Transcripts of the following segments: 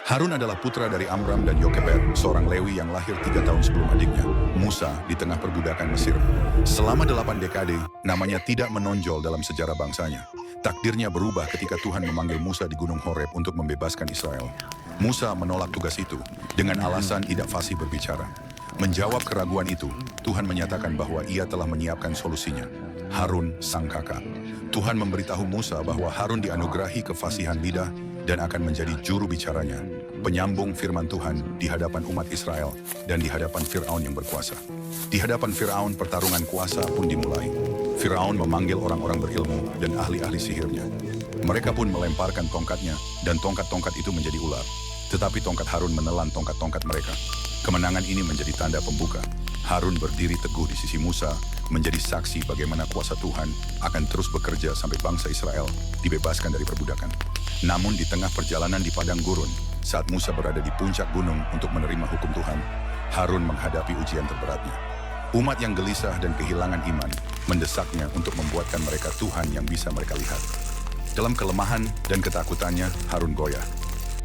Harun adalah putra dari Amram dan Yokebed, seorang Lewi yang lahir 3 tahun sebelum adiknya, Musa, di tengah perbudakan Mesir. Selama 8 dekade, namanya tidak menonjol dalam sejarah bangsanya. Takdirnya berubah ketika Tuhan memanggil Musa di Gunung Horeb untuk membebaskan Israel. Musa menolak tugas itu dengan alasan tidak fasih berbicara. Menjawab keraguan itu, Tuhan menyatakan bahwa ia telah menyiapkan solusinya. Harun, sang kakak. Tuhan memberitahu Musa bahwa Harun dianugerahi kefasihan lidah dan akan menjadi juru bicaranya, penyambung firman Tuhan di hadapan umat Israel dan di hadapan Firaun yang berkuasa. Di hadapan Firaun, pertarungan kuasa pun dimulai. Firaun memanggil orang-orang berilmu dan ahli-ahli sihirnya. Mereka pun melemparkan tongkatnya dan tongkat-tongkat itu menjadi ular. Tetapi tongkat Harun menelan tongkat-tongkat mereka. Kemenangan ini menjadi tanda pembuka. Harun berdiri teguh di sisi Musa, menjadi saksi bagaimana kuasa Tuhan akan terus bekerja sampai bangsa Israel dibebaskan dari perbudakan. Namun di tengah perjalanan di padang gurun, saat Musa berada di puncak gunung untuk menerima hukum Tuhan, Harun menghadapi ujian terberatnya. Umat yang gelisah dan kehilangan iman mendesaknya untuk membuatkan mereka Tuhan yang bisa mereka lihat. Dalam kelemahan dan ketakutannya, Harun goyah.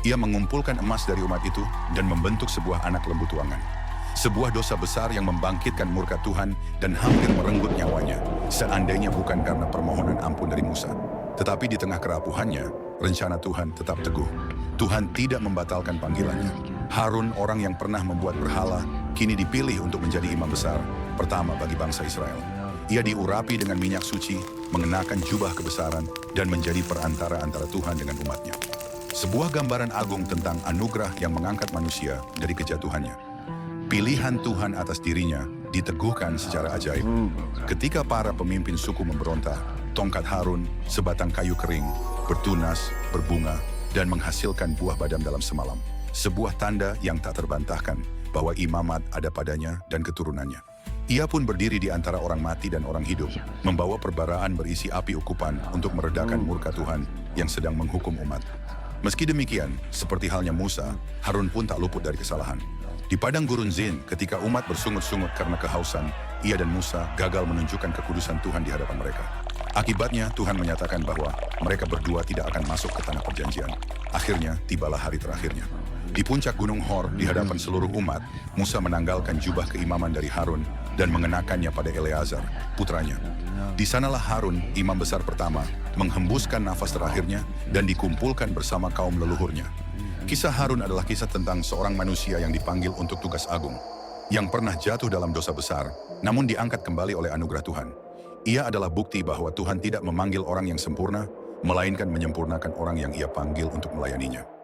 Ia mengumpulkan emas dari umat itu dan membentuk sebuah anak lembu tuangan. Sebuah dosa besar yang membangkitkan murka Tuhan dan hampir merenggut nyawanya, seandainya bukan karena permohonan ampun dari Musa. Tetapi di tengah kerapuhannya, rencana Tuhan tetap teguh. Tuhan tidak membatalkan panggilannya. Harun, orang yang pernah membuat berhala, kini dipilih untuk menjadi imam besar pertama bagi bangsa Israel. Ia diurapi dengan minyak suci, mengenakan jubah kebesaran, dan menjadi perantara antara Tuhan dengan umatnya. Sebuah gambaran agung tentang anugerah yang mengangkat manusia dari kejatuhannya. Pilihan Tuhan atas dirinya diteguhkan secara ajaib. Ketika para pemimpin suku memberontak, tongkat Harun, sebatang kayu kering, bertunas, berbunga, dan menghasilkan buah badam dalam semalam. Sebuah tanda yang tak terbantahkan bahwa imamat ada padanya dan keturunannya. Ia pun berdiri di antara orang mati dan orang hidup, membawa perbaraan berisi api ukupan untuk meredakan murka Tuhan yang sedang menghukum umat. Meski demikian, seperti halnya Musa, Harun pun tak luput dari kesalahan. Di padang gurun Zin, ketika umat bersungut-sungut karena kehausan, ia dan Musa gagal menunjukkan kekudusan Tuhan di hadapan mereka. Akibatnya, Tuhan menyatakan bahwa mereka berdua tidak akan masuk ke tanah perjanjian. Akhirnya, tibalah hari terakhirnya. Di puncak Gunung Hor, di hadapan seluruh umat, Musa menanggalkan jubah keimaman dari Harun dan mengenakannya pada Eleazar, putranya. Di sanalah Harun, imam besar pertama, menghembuskan nafas terakhirnya dan dikumpulkan bersama kaum leluhurnya. Kisah Harun adalah kisah tentang seorang manusia yang dipanggil untuk tugas agung, yang pernah jatuh dalam dosa besar, namun diangkat kembali oleh anugerah Tuhan. Ia adalah bukti bahwa Tuhan tidak memanggil orang yang sempurna, melainkan menyempurnakan orang yang ia panggil untuk melayaninya.